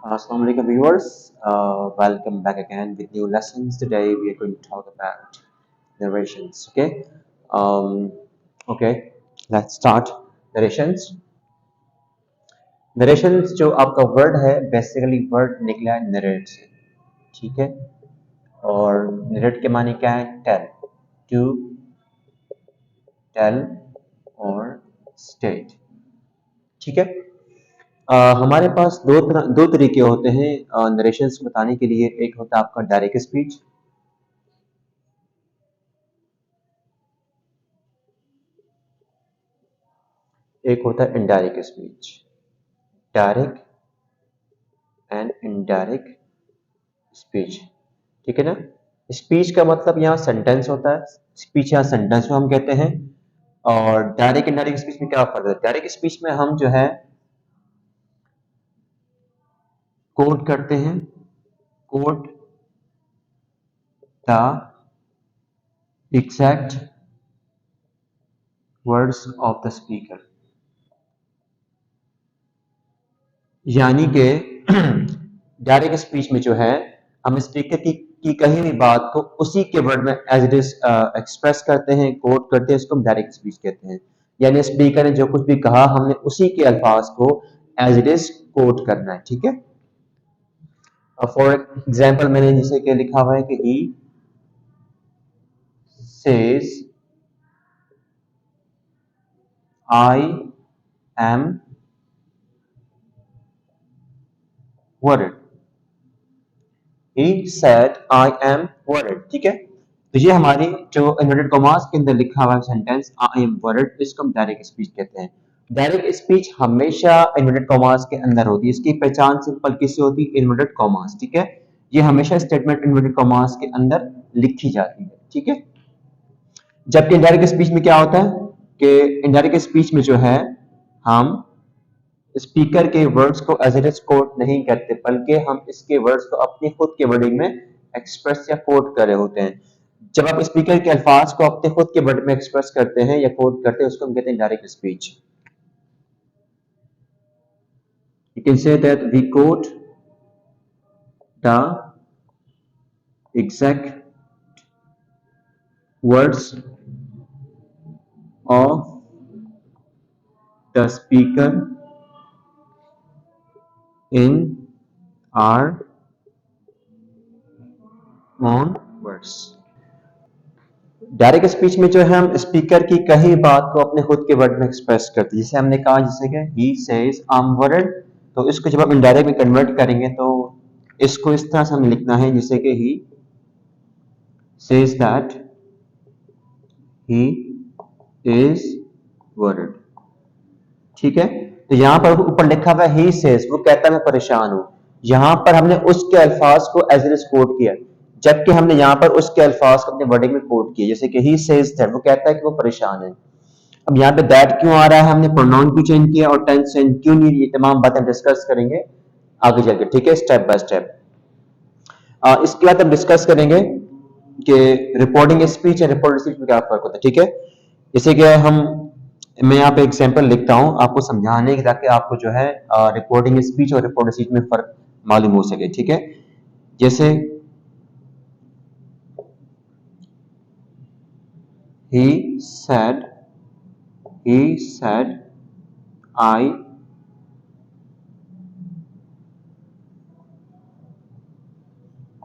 Assalamu alaikum viewers. Welcome back again with new lessons. Today we are going to talk about narrations. Um, okay. Let's start narrations. Narrations जो आपका word है basically word निकला है narrate से, ठीक है। और नरेट के माने क्या है? टेल, टू टेल और स्टेट, ठीक है। हमारे पास दो तरीके होते हैं नरेशंस बताने के लिए। एक होता है आपका डायरेक्ट स्पीच, एक होता है indirect speech. Direct and indirect speech, ठीक है ना। स्पीच का मतलब यहाँ सेंटेंस होता है, स्पीच यहाँ सेंटेंस को हम कहते हैं। और डायरेक्ट इनडायरेक्ट स्पीच में क्या फर्क है? डायरेक्ट स्पीच में हम जो है कोट करते हैं, quote the exact words of the speaker, यानी कि डायरेक्ट स्पीच में जो है हम स्पीकर की कही भी बात को उसी के वर्ड में एज इट इज एक्सप्रेस करते हैं, कोट करते हैं, इसको हम डायरेक्ट स्पीच कहते हैं। यानी स्पीकर ने जो कुछ भी कहा हमने उसी के अल्फाज को एज इट इज कोट करना है, ठीक है। फॉर एग्जाम्पल मैंने जैसे कि लिखा हुआ है कि he says I am worried, he said I am worried, ठीक है। तो ये हमारी जो इन्वर्टेड कॉमास के अंदर लिखा हुआ सेंटेंस आई एम वर्ried, इसको हम डायरेक्ट स्पीच कहते हैं। डायरेक्ट स्पीच हमेशा इन्वर्टेड कॉमास के अंदर होती है। इसकी पहचान सिंपल किससे होती है? इन्वर्टेड कॉमास, ठीक है। ये हमेशा स्टेटमेंट इन्वर्टेड कॉमास के अंदर लिखी जाती है, ठीक है। जबकि इनडायरेक्ट स्पीच में क्या होता है कि इनडायरेक्ट स्पीच में जो है हम स्पीकर के वर्ड्स को एज इट इज कोट नहीं करते, बल्कि हम इसके वर्ड्स को अपनी खुद के वर्डिंग में एक्सप्रेस या कोट कर रहे होते हैं। जब आप स्पीकर के अल्फाज को अपने खुद के वर्ड में एक्सप्रेस करते हैं या कोट करते हैं, उसको हम कहते हैं direct speech. You can say that we quote the exact words of the speaker in our own words। Direct speech में जो है हम स्पीकर की कही बात को अपने खुद के वर्ड में एक्सप्रेस करते हैं। जैसे हमने कहा, जैसे कि he says I'm worried, तो इसको जब हम इनडायरेक्ट में कन्वर्ट करेंगे तो इसको इस तरह से हमें लिखना है जैसे कि he says that he is worried, ठीक है। तो यहां पर ऊपर लिखा हुआ है he says, वो कहता है मैं परेशान हूं। यहां पर हमने उसके अल्फाज को एज इट इज कोट किया, जबकि हमने यहां पर उसके अल्फाज को अपने वर्डिंग में कोट किया। जैसे कि he says that, वो कहता है कि वो परेशान है। अब यहाँ पे दैट क्यों आ रहा है, हमने प्रोनाउन क्यों चेंज किया और टेंस चेंज क्यों नहीं, ये तमाम बातें डिस्कस करेंगे आगे चलकर, ठीक है, स्टेप बाय स्टेप। इसके बाद हम डिस्कस करेंगे कि रिपोर्टिंग स्पीच और रिपोर्टेड स्पीच में क्या फर्क होता है, ठीक है। जैसे कि मैं यहाँ पे एग्जांपल लिखता हूँ आपको समझाने की, ताकि आपको जो है रिपोर्टिंग स्पीच और रिपोर्टेड स्पीच में फर्क मालूम हो सके, ठीक है। जैसे he said I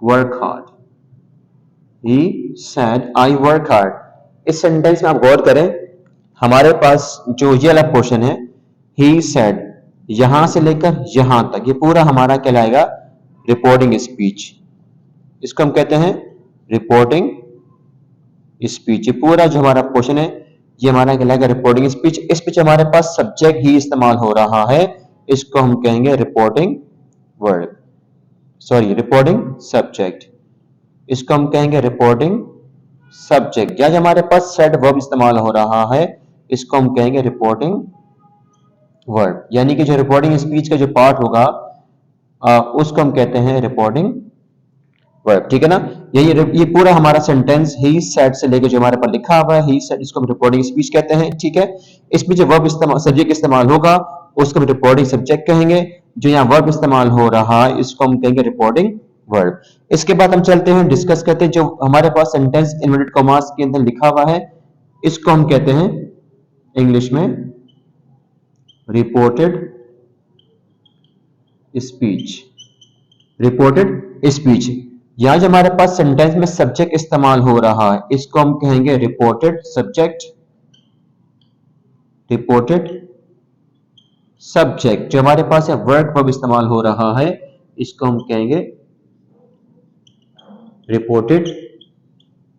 work hard, he said I work hard। इस सेंटेंस में आप गौर करें, हमारे पास जो ये वाला पोर्शन है he said, यहां से लेकर यहां तक, ये पूरा हमारा कहलाएगा रिपोर्टिंग स्पीच। इसको हम कहते हैं रिपोर्टिंग स्पीच। ये पूरा जो हमारा पोर्शन है ये हमारा कहलाएगा रिपोर्टिंग स्पीच। इस बीच हमारे पास सब्जेक्ट ही इस्तेमाल हो रहा है, इसको हम कहेंगे reporting verb, sorry reporting subject, इसको हम कहेंगे रिपोर्टिंग सब्जेक्ट। या जो हमारे पास सेड वर्ब इस्तेमाल हो रहा है, इसको हम कहेंगे रिपोर्टिंग वर्ब। यानी कि जो रिपोर्टिंग स्पीच का जो पार्ट होगा उसको हम कहते हैं रिपोर्टिंग वर्ब, ठीक है ना। ये पूरा हमारा सेंटेंस ही सेड से लेकर जो हमारे पास लिखा हुआ है ही सेड, इसको हम रिपोर्टिंग स्पीच कहते हैं, ठीक है। इसमें जो वर्ब सब्जेक्ट इस्तेमाल होगा उसको हम रिपोर्टिंग सब्जेक्ट कहेंगे। जो यहाँ वर्ब इस्तेमाल हो रहा है इसको हम कहेंगे रिपोर्टिंग वर्ब। इसके बाद हम चलते हैं डिस्कस करते हैं जो हमारे पास सेंटेंस इन्वर्टेड कॉमास के अंदर लिखा हुआ है, इसको हम कहते हैं इंग्लिश में रिपोर्टेड स्पीच। रिपोर्टेड स्पीच, यहां जो हमारे पास सेंटेंस में सब्जेक्ट इस्तेमाल हो रहा है इसको हम कहेंगे रिपोर्टेड सब्जेक्ट। रिपोर्टेड सब्जेक्ट, जो हमारे पास है वर्ब इस्तेमाल हो रहा है इसको हम कहेंगे रिपोर्टेड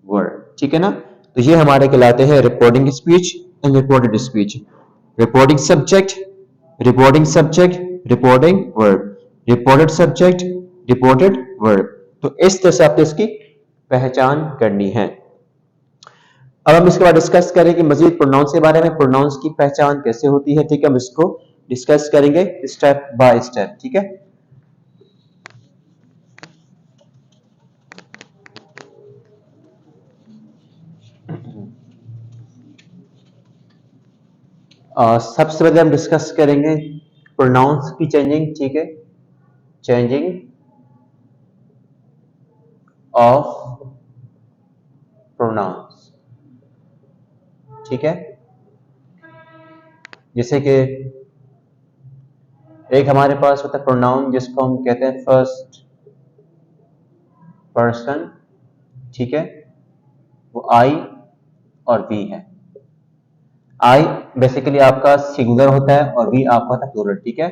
वर्ब। ठीक है ना, तो ये हमारे कहलाते हैं reporting speech and reported speech. Reporting subject, reporting subject, reporting verb, reported subject, reported verb. तो इस तरह से आपको इसकी पहचान करनी है। अब हम इसके बाद डिस्कस करेंगे मजीद प्रोनाउंस के बारे में, प्रोनाउंस की पहचान कैसे होती है। ठीक है, हम इसको डिस्कस करेंगे स्टेप बाय स्टेप। ठीक है, सबसे पहले हम डिस्कस करेंगे प्रोनाउंस की चेंजिंग। ठीक है, चेंजिंग ऑफ प्रोनाउंस। ठीक है, जैसे कि एक हमारे पास होता है प्रोनाउन जिसको हम कहते हैं फर्स्ट पर्सन। ठीक है, वो आई और वी है। आई बेसिकली आपका सिंगुलर होता है और वी आपका होता है प्लूरल। ठीक है,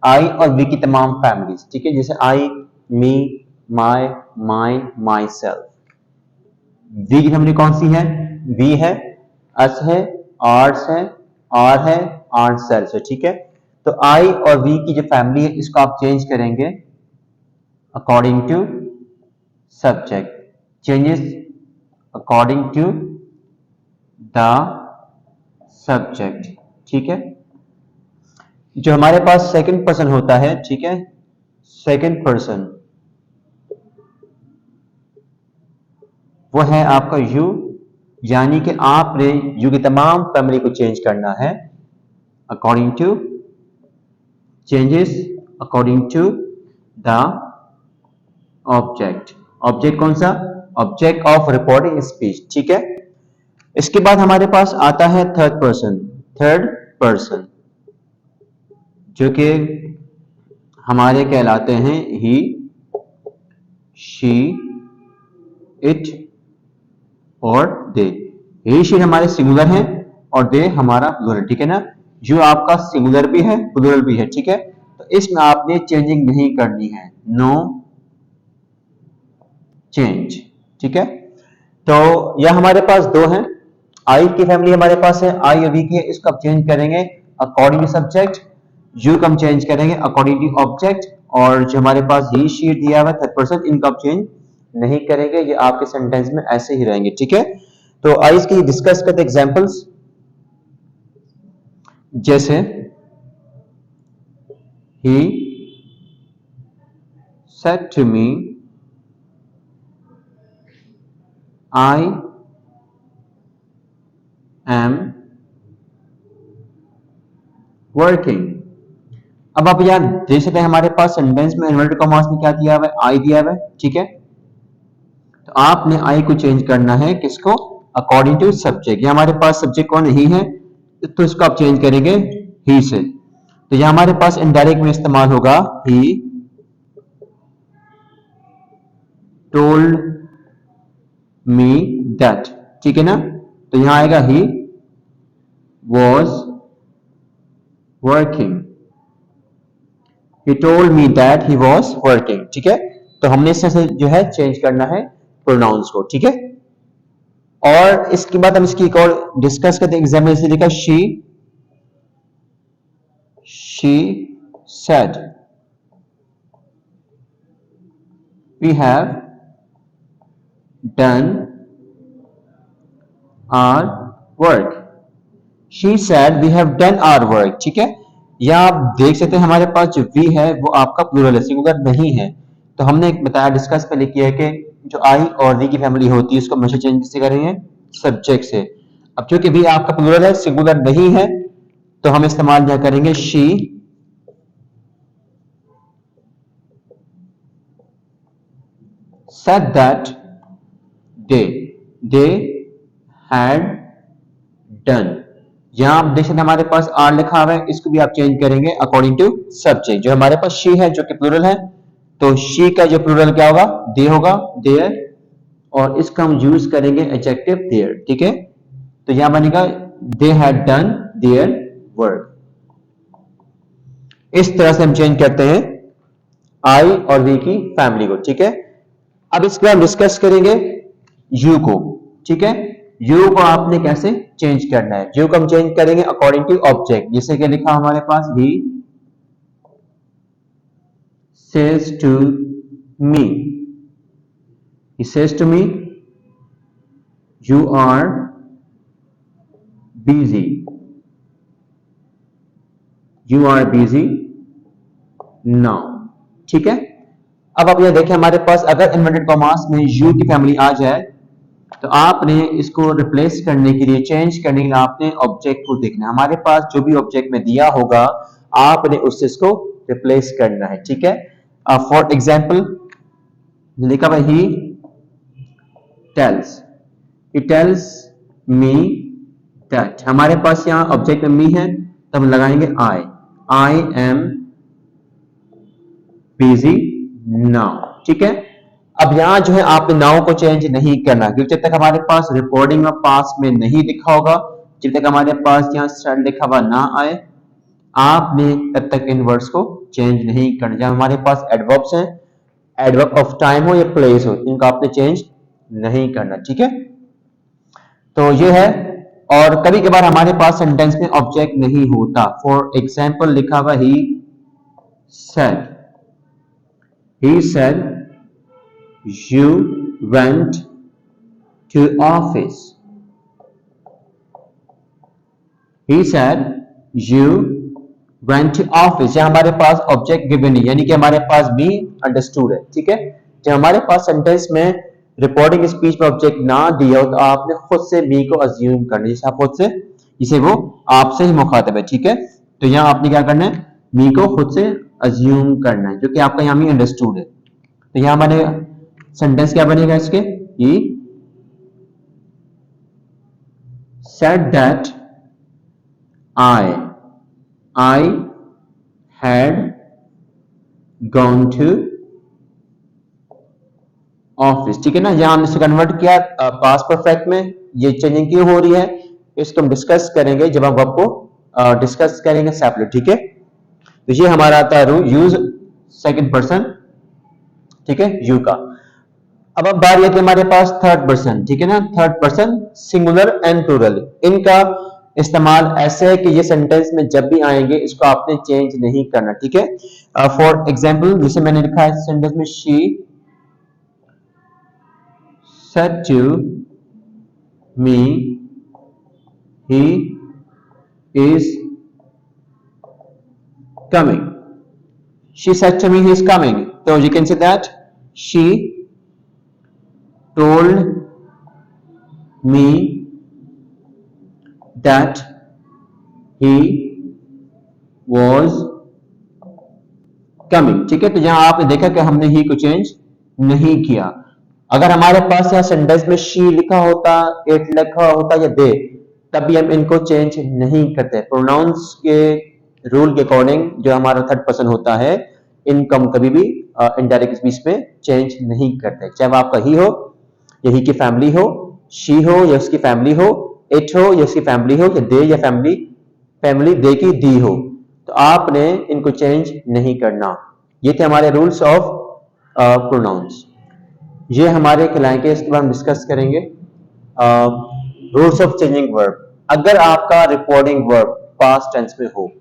आई और वी की तमाम फैमिलीज। ठीक है, जैसे I, me, my, mine, myself. We की फैमिली कौन सी है? वी है, अस है, आर्स है, आर है, आर सेल्फ है। ठीक है, तो आई और वी की जो फैमिली है इसको आप चेंज करेंगे according to subject. Changes according to the subject. ठीक है, जो हमारे पास सेकंड पर्सन होता है, ठीक है, सेकंड पर्सन वो है आपका यू, यानी कि आपने यू की तमाम फैमिली को चेंज करना है according to, changes according to the object. Object कौन सा? Object of reporting speech. ठीक है, इसके बाद हमारे पास आता है थर्ड पर्सन। थर्ड पर्सन जो कि हमारे कहलाते हैं ही, शी, इट और दे। ही, शी हमारे सिंगुलर हैं और दे हमारा प्लूरल। ठीक है ना, जो आपका सिंगुलर भी है प्लूरल भी है। ठीक है, तो इसमें आपने चेंजिंग नहीं करनी है, नो चेंज। ठीक है, तो यह हमारे पास दो हैं। आई की फैमिली हमारे पास है, आई और वी की है, इसको आप चेंज करेंगे अकॉर्डिंग टू सब्जेक्ट। यू को हम चेंज करेंगे अकॉर्डिंग टू ऑब्जेक्ट। और जो हमारे पास ही, शी दिया हुआ है थर्ड पर्सन, इनको आप चेंज नहीं करेंगे, ये आपके सेंटेंस में ऐसे ही रहेंगे। ठीक है, तो आइए इसकी डिस्कस करते एग्जांपल्स। जैसे he said to me I am working. अब आप यहां देख सकते हैं हमारे पास सेंटेंस में इन्वर्टेड कॉमास में क्या दिया हुआ है? आई दिया हुआ है। ठीक है, तो आपने आई को चेंज करना है किसको? According to subject. यहां हमारे पास सब्जेक्ट कौन? ही है, तो इसको आप चेंज करेंगे ही से। तो यहां हमारे पास इनडायरेक्ट में इस्तेमाल होगा ही टोल्ड मी दैट। ठीक है ना, तो यहां आएगा he was working. He told me that he was working। ठीक है, तो हमने इससे जो है चेंज करना है प्रोनाउंस को। ठीक है, और इसके बाद हम इसकी एक और डिस्कस करते हैं। एग्जाम्पल से लिखा she said we have done our work। she said we have done our work। ठीक है, या आप देख सकते हैं हमारे पास जो वी है वो आपका प्लूरल है, सिंगुलर नहीं है। तो हमने बताया, डिस्कस पहले किया है कि जो आई और वी की फैमिली होती है उसको हमेशा चेंज किससे करेंगे? सब्जेक्ट से। अब चूंकि वी आपका प्लूरल है, सिंगुलर नहीं है, तो हम इस्तेमाल क्या करेंगे? She said that they they had done। यहां आप देख सकते हैं हमारे पास आर लिखा हुआ है, इसको भी आप चेंज करेंगे अकॉर्डिंग टू सब्जेक्ट। जो हमारे पास शी है जो कि प्लूरल है, तो शी का जो प्लूरल क्या होगा, दे होगा, देयर, और इसका हम यूज करेंगे एडजेक्टिव देयर। ठीक है, तो यहां बनेगा they had done their work. इस तरह से हम चेंज करते हैं आई और वी की फैमिली को। ठीक है, अब इसके बाद डिस्कस करेंगे यू को। ठीक है, यू को आपने कैसे चेंज करना है। यू को हम चेंज करेंगे अकॉर्डिंग टू ऑब्जेक्ट। जैसे कि लिखा हमारे पास ही says to me, he says to me you are busy, you are busy now। ठीक है, अब आप ये देखिए हमारे पास अगर इन्वर्टेड कॉमास में यू की फैमिली आ जाए तो आपने इसको रिप्लेस करने के लिए, चेंज करने के लिए आपने ऑब्जेक्ट को देखना है। हमारे पास जो भी ऑब्जेक्ट में दिया होगा आपने उससे इसको रिप्लेस करना है। ठीक है, फॉर एग्जाम्पल लिखा हुआ he tells, he tells me that। हमारे पास यहाँ ऑब्जेक्ट में मी है तो हम लगाएंगे I am busy now। ठीक है, अब यहाँ जो है आपने नाउ को चेंज नहीं करना, क्योंकि जब तक हमारे पास रिपोर्टिंग में पास में नहीं लिखा होगा, जब तक हमारे पास यहाँ स्टार्ट लिखा हुआ ना आए, आपने तब तक इन वर्ड्स को चेंज नहीं करना। जब हमारे पास एडवर्ब्स हैं, एडवर्ब ऑफ टाइम हो या प्लेस हो, इनको आपने चेंज नहीं करना। ठीक है, तो ये है। और कभी कभार हमारे पास सेंटेंस में ऑब्जेक्ट नहीं होता। फॉर एग्जाम्पल लिखा हुआ ही said you went to office, he said you went to office। यहाँ हमारे पास ऑब्जेक्ट गिवन है, यानी कि हमारे पास बी अंडरस्टूड है। ठीक है, जब हमारे पास सेंटेंस में रिपोर्टिंग स्पीच में ऑब्जेक्ट ना दिया हो तो आपने खुद से बी को अज्यूम करना है, जैसे खुद से, जिसे वो आपसे ही मुखातिब है। ठीक है, तो यहाँ आपने क्या करना है, बी को खुद से अज्यूम करना है, जो कि आपका यहाँ भी अंडरस्टूड है। तो यहाँ हमारे सेंटेंस क्या बनेगा इसके, he said that I had gone to office. ठीक है ना, यहां हमने इसे कन्वर्ट किया पास्ट परफेक्ट में। ये चेंजिंग क्यों हो रही है इसको हम डिस्कस करेंगे जब हम वर्ब को डिस्कस करेंगे सेपरेट। ठीक है, तो ये हमारा आता है यूज सेकंड पर्सन। ठीक है, यू का। अब बारी आती है हमारे पास थर्ड पर्सन। ठीक है ना, third person singular and plural. इनका इस्तेमाल ऐसे है कि ये सेंटेंस में जब भी आएंगे इसको आपने चेंज नहीं करना। ठीक है, फॉर एग्जाम्पल जैसे मैंने लिखा है सेंटेंस में she said to me he is coming, she said to me he is coming, so you can say that she told me that he was coming। ठीक है, तो यहां आपने देखा कि हमने ही को चेंज नहीं किया। अगर हमारे पास यहाँ सेंटेंस में शी लिखा होता, इट लिखा होता या दे, तब भी हम इनको चेंज नहीं करते। प्रोनाउंस के रूल के अकॉर्डिंग जो हमारा थर्ड पर्सन होता है, इनको हम कभी भी इनडायरेक्ट स्पीच में चेंज नहीं करते। चाहे वो आपका ही हो या ही की फैमिली हो, शी हो या उसकी फैमिली हो, इट हो या उसकी फैमिली हो, या दे या फैमिली दे की दी हो, तो आपने इनको चेंज नहीं करना। ये थे हमारे रूल्स ऑफ प्रोनाउंस। ये हमारे कहलाएंगे, इसके बाद हम डिस्कस करेंगे रूल्स ऑफ चेंजिंग वर्ब। अगर आपका रिपोर्टिंग वर्ब पास्ट टेंस में हो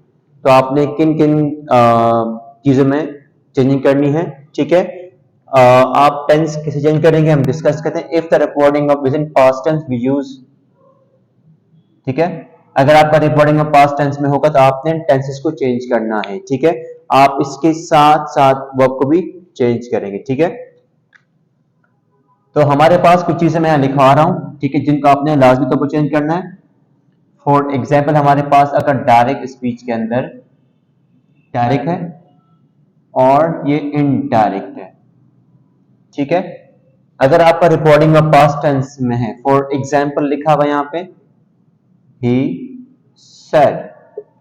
तो आपने किन किन चीजों में चेंजिंग करनी है। ठीक है, आप टेंस कैसे चेंज करेंगे हम डिस्कस करते हैं। If the reporting of with in past tense we use. ठीक है, अगर आपका रिपोर्टिंग ऑफ पास्ट टेंस में होगा तो आपने टेंसेस को चेंज करना है। ठीक है, आप इसके साथ साथ वर्ब को भी चेंज करेंगे। ठीक है, तो हमारे पास कुछ चीजें मैं लिखवा रहा हूं, ठीक है, जिनको आपने लाजमी तौर पर चेंज करना है। फॉर एग्जाम्पल हमारे पास अगर डायरेक्ट स्पीच के अंदर डायरेक्ट है और ये इनडायरेक्ट है, ठीक है, अगर आपका रिपोर्टिंग ऑफ पास्ट टेंस में है, फॉर एग्जाम्पल लिखा हुआ यहाँ पे ही सेड,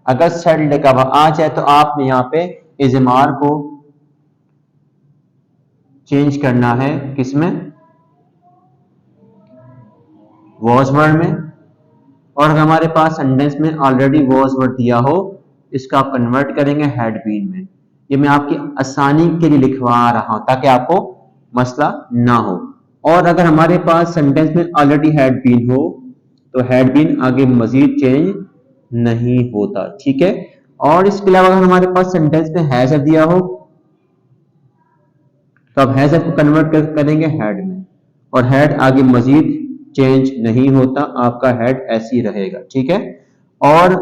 अगर सेड लिखा हुआ आ जाए तो आपने यहाँ पे इजमार को चेंज करना है किसमें, वॉज वर्ड में। और अगर हमारे पास सेंटेंस में ऑलरेडी वॉज वर्ड दिया हो, इसका आप कन्वर्ट करेंगे हैड बीन में। ये मैं आपकी आसानी के लिए लिखवा रहा हूं ताकि आपको मसला ना हो। और अगर हमारे पास सेंटेंस में ऑलरेडी हैड बीन हो तो हैड बीन आगे मजीद चेंज नहीं होता, ठीक है। और इसके अलावा अगर हमारे पास सेंटेंस में हैज दिया हो तो अब हैज को कन्वर्ट करेंगे हैड में, और हैड आगे मजीद चेंज नहीं होता, आपका हैड ऐसे ही रहेगा, ठीक है। और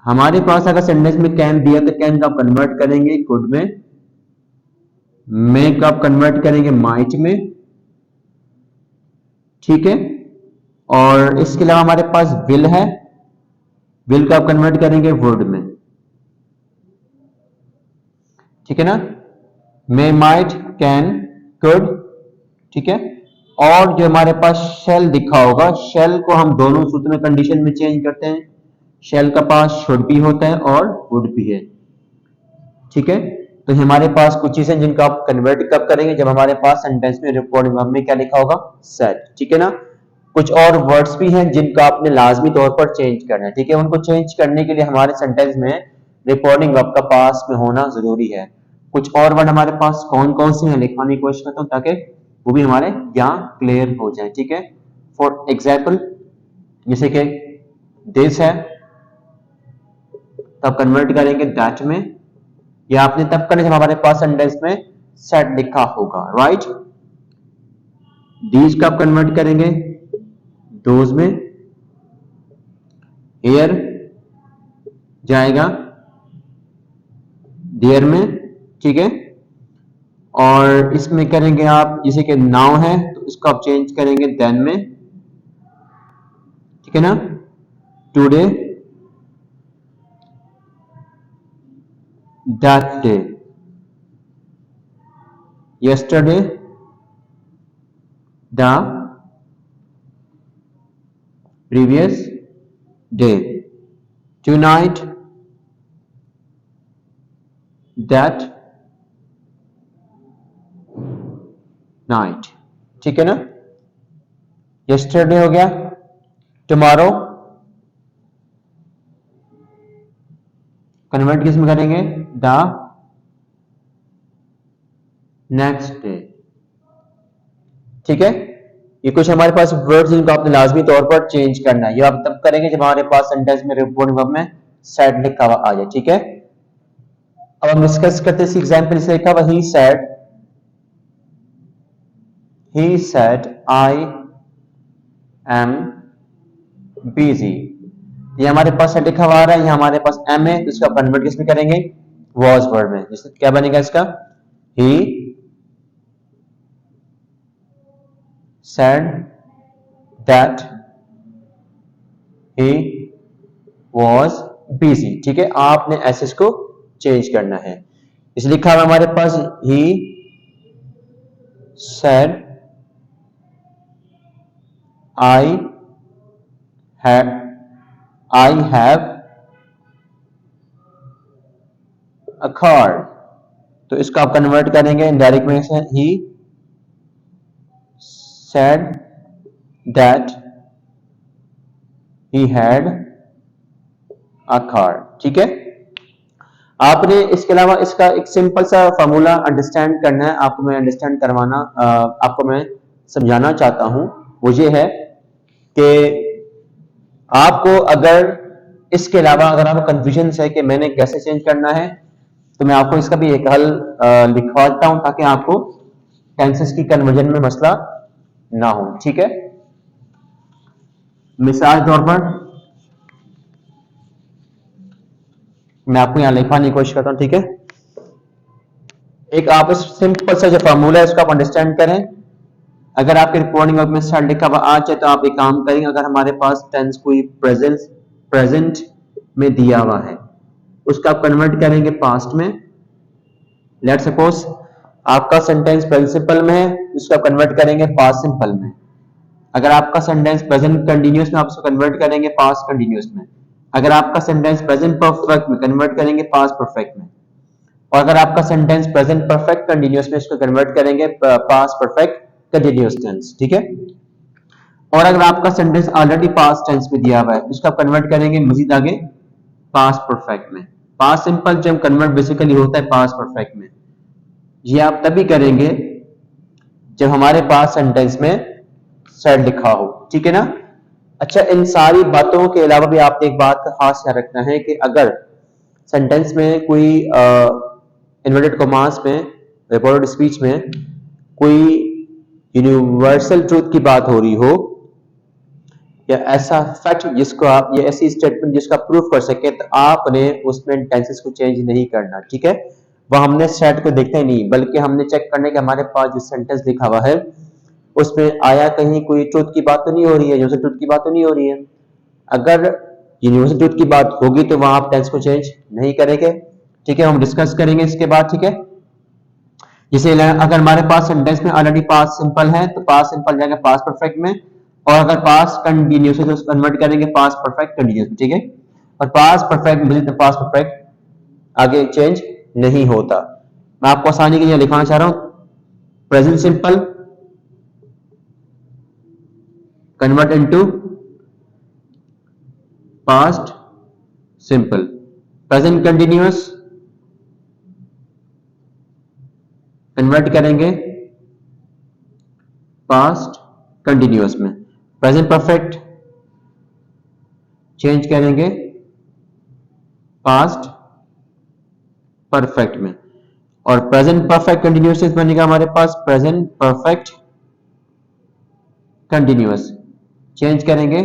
हमारे पास अगर सेंटेंस में कैन दिया तो कैन का कन्वर्ट करेंगे कुड में, मे का कन्वर्ट करेंगे माइट में, ठीक है। और इसके अलावा हमारे पास विल है, विल का कन्वर्ट करेंगे वुड में, ठीक है ना। मे, माइट, कैन, कुड, ठीक है। और जो हमारे पास शेल दिखा होगा, शेल को हम दोनों सूत्र में कंडीशन में चेंज करते हैं। शेल का पास शुड भी होता है और वुड भी है, ठीक है। तो हमारे पास कुछ चीजें जिनको आप कन्वर्ट कब करेंगे, जब हमारे पास सेंटेंस में रिपोर्टिंग वर्ब में क्या लिखा होगा, सेड, ठीक है ना। कुछ और वर्ड्स भी हैं जिनको आपने लाजमी तौर पर चेंज करना है, ठीक है। उनको चेंज करने के लिए हमारे सेंटेंस में रिपोर्टिंग वर्ब का पास में होना जरूरी है। कुछ और वर्ड हमारे पास कौन कौन से हैं लिखवाने की कोशिश करता हूं ताकि वो भी हमारे यहाँ क्लियर हो जाए, ठीक है। फॉर एग्जाम्पल जैसे कि दिस है, तब कन्वर्ट करेंगे दैट में, या आपने तब करना जब हमारे पास सेंटेंस में सेड लिखा होगा, राइट। दीज का कन्वर्ट करेंगे दोज में, हियर जाएगा देयर में, ठीक है। और इसमें करेंगे आप जैसे कि नाउ है तो इसको आप चेंज करेंगे देन में, ठीक है ना। Today, that day, yesterday, the previous day, tonight, that night, ठीक है ना। yesterday हो गया, tomorrow कन्वर्ट किस में करेंगे, the नेक्स्ट डे, ठीक है। ये कुछ हमारे पास वर्ड्स जिनको आपने लाजमी तौर पर चेंज करना है, ये आप तब करेंगे जब हमारे पास सेंटेंस में रिपोर्टिंग वर्ब में सेड लिखा हुआ आ जाए, ठीक है। अब हम डिस्कस करते हैं इस एग्जांपल से लिखा हुआ he said I am busy, ये हमारे पास लिखा हुआ आ रहा है, ये हमारे पास एम है तो इसका कन्वर्ट किस में करेंगे, वॉज वर्ड में, जिससे क्या बनेगा इसका, ही said that he was busy, ठीक है। आपने ऐसे इसको चेंज करना है, इस लिखा है हमारे पास he said I have a car, तो इसको आप कन्वर्ट करेंगे इनडायरेक्ट में से, he said that he had a car, ठीक है। आपने इसके अलावा इसका एक सिंपल सा फार्मूला अंडरस्टैंड करना है, आपको मैं अंडरस्टैंड करवाना, आपको मैं समझाना चाहता हूं। वो ये है कि आपको अगर इसके अलावा अगर आपको कंफ्यूजन है कि मैंने कैसे चेंज करना है, तो मैं आपको इसका भी एक हल लिखवाता हूं ताकि आपको टेंसेस की कन्वर्जन में मसला ना हो, ठीक है। मिसाल के तौर पर मैं आपको यहां लिखवाने की कोशिश करता हूं, ठीक है। एक आप सिंपल सा जो फार्मूला है इसको आप अंडरस्टैंड करें। अगर आपके रिपोर्टिंग वर्ब में सेड लिखा हुआ आ जाए तो आप एक काम करेंगे, अगर हमारे पास टेंस कोई प्रेजेंट में दिया हुआ है उसका आप कन्वर्ट करेंगे पास्ट में। लेट्स सपोज आपका सेंटेंस प्रेजेंट सिंपल में है, इसको कन्वर्ट करेंगे पास्ट सिंपल में। अगर आपका सेंटेंस प्रेजेंट कंटिन्यूअस में, आप उसको कन्वर्ट करेंगे पास्ट कंटिन्यूअस में। अगर आपका सेंटेंस प्रेजेंट परफेक्ट में, कन्वर्ट करेंगे पास्ट परफेक्ट में। और अगर आपका सेंटेंस प्रेजेंट परफेक्ट कंटिन्यूअस में, इसको कन्वर्ट करेंगे पास्ट परफेक्ट कंटिन्यूअस टेंस, ठीक है। और अगर आपका सेंटेंस ऑलरेडी पास्ट टेंस में दिया हुआ है, इसको आप कन्वर्ट करेंगे मजीद आगे पास्ट परफेक्ट में। पास्ट सिंपल जब कन्वर्ट बेसिकली होता है पास्ट परफेक्ट में। ये आप तभी करेंगे जब हमारे पास सेंटेंस में सेड लिखा हो, ठीक है ना। अच्छा, इन सारी बातों के अलावा भी आपने एक बात का खास ख्याल रखना है कि अगर सेंटेंस में कोई इन्वर्टेड कॉमास में, रिपोर्टेड स्पीच में कोई यूनिवर्सल ट्रूथ की बात हो रही हो, या ऐसा फैक्ट जिसको आप, ये ऐसी स्टेटमेंट जिसका प्रूफ कर सके, तो आपने उसमें टेंसेस को चेंज नहीं करना, ठीक है। वह हमने सेट को देखना ही नहीं, बल्कि हमने चेक करना है कि हमारे पास जो सेंटेंस लिखा हुआ है उसमें आया कहीं कोई ट्रूथ की बात तो नहीं हो रही है, यूनिवर्सल ट्रूथ की बात तो नहीं हो रही है। अगर यूनिवर्सल ट्रूथ की बात होगी तो वहां आप टेंस को चेंज नहीं करेंगे, ठीक है। हम डिस्कस करेंगे इसके बाद, ठीक है। जैसे अगर हमारे पास सेंटेंस में ऑलरेडी पास्ट सिंपल है तो पास्ट सिंपल जाएगा पास्ट परफेक्ट में, और अगर पास्ट कंटिन्यूअस है तो उसको कन्वर्ट करेंगे पास्ट परफेक्ट कंटिन्यूअस में, ठीक है। और पास्ट परफेक्ट में पास्ट परफेक्ट आगे चेंज नहीं होता। मैं आपको आसानी के लिए लिखाना चाह रहा हूं, present simple convert into past simple, present continuous convert करेंगे पास्ट कंटिन्यूअस में, प्रेजेंट परफेक्ट चेंज करेंगे पास्ट परफेक्ट में, और प्रेजेंट परफेक्ट कंटिन्यूअस बनेगा हमारे पास प्रेजेंट परफेक्ट कंटिन्यूअस, चेंज करेंगे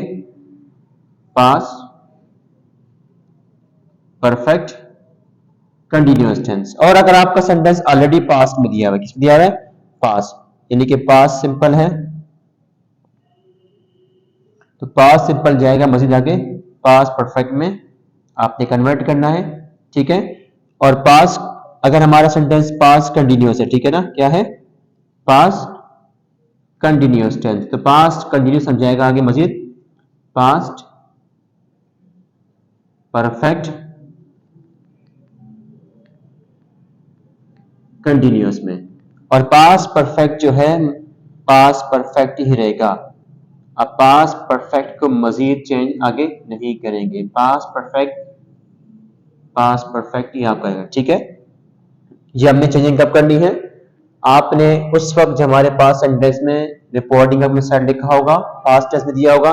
पास्ट परफेक्ट कंटिन्यूअस टेंस। और अगर आपका सेंटेंस ऑलरेडी पास्ट में दिया हुआ है, किस में दिया हुआ है, पास्ट, यानी कि पास्ट सिंपल है तो पास्ट सिंपल जाएगा मजीद आगे पास्ट परफेक्ट में, आपने कन्वर्ट करना है, ठीक है। और पास्ट, अगर हमारा सेंटेंस पास्ट कंटिन्यूअस है, ठीक है ना, क्या है, पास्ट कंटिन्यूअस टेंस, तो पास्ट कंटिन्यूअस हम जाएगा आगे मजीद पास्ट परफेक्ट कंटिन्यूअस में। और पास्ट परफेक्ट जो है पास्ट परफेक्ट ही रहेगा, अब पास्ट परफेक्ट को मजीद चेंज आगे नहीं करेंगे, पास्ट परफेक्ट ही आपका है, ठीक है। ये हमने चेंजिंग कब करनी है, आपने उस वक्त जब हमारे पास सेंटेंस में रिपोर्टिंग में सेट लिखा होगा, पास्ट टेंस में दिया होगा,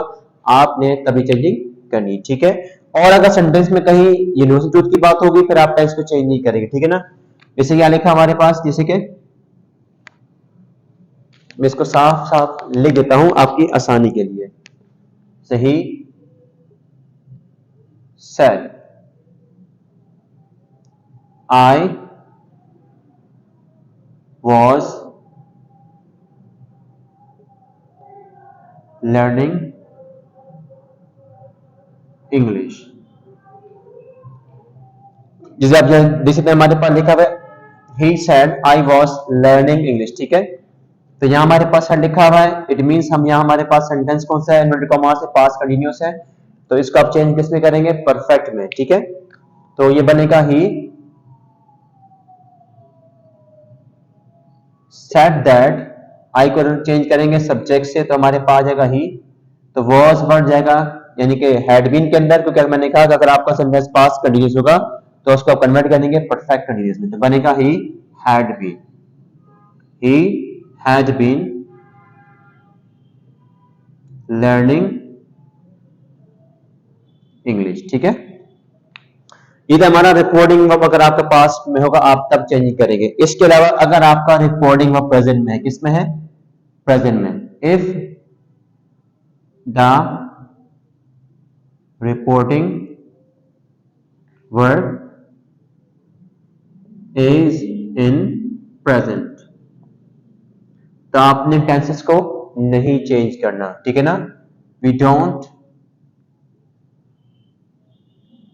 आपने तभी चेंजिंग करनी, ठीक है। और अगर सेंटेंस में कहीं यूनिवर्सल ट्रूथ की बात होगी फिर आप टेंस को चेंज नहीं करेंगे, ठीक है ना। जैसे क्या लिखा हमारे पास, जैसे कि मैं इसको साफ साफ लिख देता हूं आपकी आसानी के लिए, सही said I was learning English। जैसे आप देख सकते हैं हमारे पास लिखा हुआ है he said I was learning English, ठीक है। तो यहाँ हमारे पास लिखा हुआ है, इट मींस हम यहाँ हमारे पास सेंटेंस कौन सा है, इन्वर्टेड कॉमास से पास्ट कंटिन्यूअस है, तो इसको आप चेंज किस में करेंगे, परफेक्ट में, ठीक है। तो ये बनेगा ही said that, आई को चेंज करेंगे सब्जेक्ट से तो हमारे पास जाएगा ही, तो was बढ़ जाएगा यानी कि had been के अंदर, क्योंकि मैंने कहा कि अगर आपका सेंटेंस पास्ट कंटिन्यूअस होगा तो उसको आप कन्वर्ट करेंगे परफेक्ट कंटिन्यूअस में, तो बनेगा ही had been, he had been learning English, ठीक है। ये तो हमारा रिपोर्टिंग वर्ब अगर आपके पास में होगा आप तब चेंज करेंगे। इसके अलावा अगर आपका रिपोर्टिंग वर्ब प्रेजेंट में है, किसमें है, प्रेजेंट में, if the reporting verb is in present, तो आपने टेंसेस को नहीं चेंज करना, ठीक है ना। वी डोंट